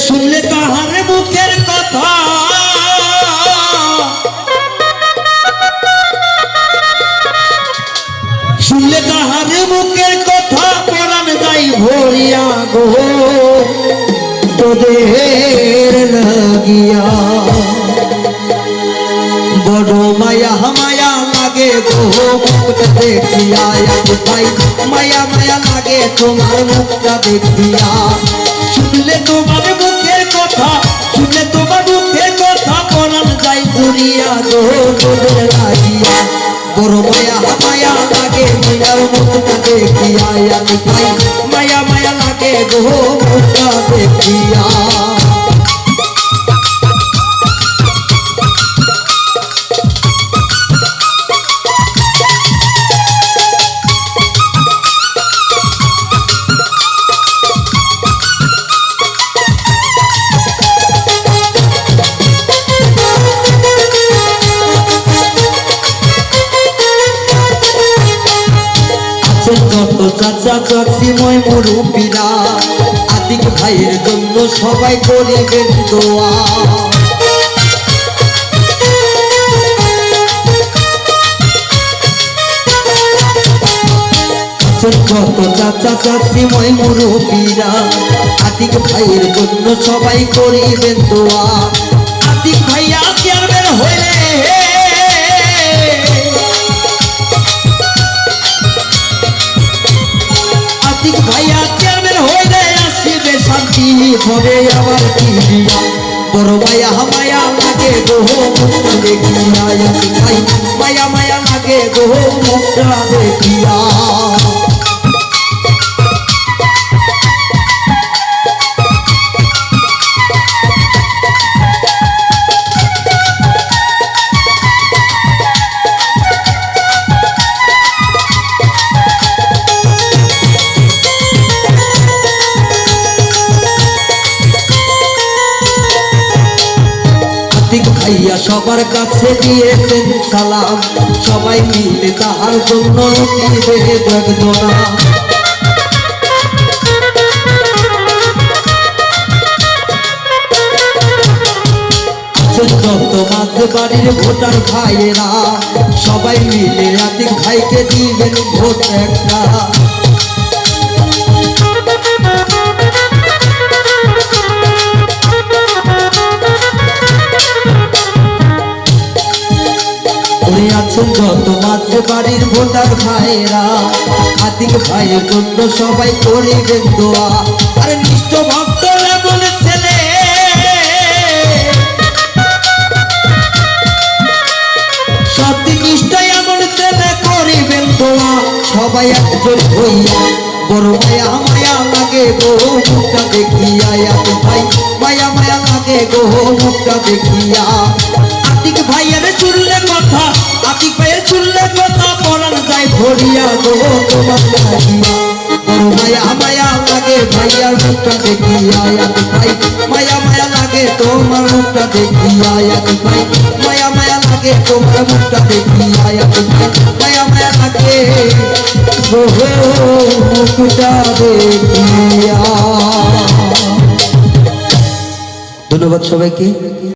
শুনলে কাহার মুখের কথা শুনলে কাহার মুখের কথা পরাণ যাই ভরিয়া গো তোদের লাগিয়া বড় মায়া মায়া লাগে গো মুখটা দেখিয়া ভাই মায়া মায়া লাগে তোমার মুখটা দেখিয়া শুনলে তোমার মুখের কথা শুনলে তোমার মুখের কথা পরাণ যাই ভরিয়া গো তোদের লাগিয়া বড় মায়া মায়া লাগে মায়ার মুখটা দেখিয়া ভাই মায়া মায়া লাগে গো মুখটা দেখিয়া যত চাচা চাচি মই মুরুব্বিরা আতিক ভাইয়ের জন্য সবাই করিবেন দোয়া যত চাচা চাচি মই মুরুব্বিরা আতিক ভাইয়ের জন্য সবাই করিবেন দোয়া আতিক ভাইয়া চেয়ারম্যান হইলে ভাইয়া চেয়ারম্যান হইলে আসিবে শান্তি হবে আবার কি বড় মায়া মায়া লাগে গো মুখটা দেখিয়া ভাই মায়া মায়া লাগে গো মুখটা দেখিয়া ভাইয়া সবার কাছে দিয়েছেন সালাম সবাই মিলে তাহার জন্য দিবে জগদনা যত মাঝ বাড়ির ভোটার ভাইয়েরা সবাই মিলে আতিক ভাইকে দিবেন ভোট একটা আছেন যত মাঝ বাড়ির ভোটার ভাইয়েরা আতিক ভাইয়ের জন্য সবাই করিবেন দোয়া আর নিষ্ঠ ভক্ত এমন ছেলে সত্যি নিষ্ঠ এমন ছেলে করিবেন দোয়া সবাই একজন হইয়া বড় মায়া মায়া লাগে গো মুখটা দেখিয়া ভাই মায়া মায়া লাগে গো মুখটা দেখিয়া আতিক ভাইয়ের শুনলে কথা আতিক ভাইয়ের শুনলে কথা পরাণ যায় ভরিয়া গো তোমার লাগিয়া বড় মায়া মায়া লাগে ভাইয়ার মুখটা দেখিয়া ভাই মায়া মায়া লাগে তোমার মুখটা দেখিয়া ভাই মায়া মায়া লাগে তোমার মুখটা দেখিয়া ভাই মায়া মায়া লাগে গো মুখটা দেখিয়া। ধন্যবাদ সবাইকে।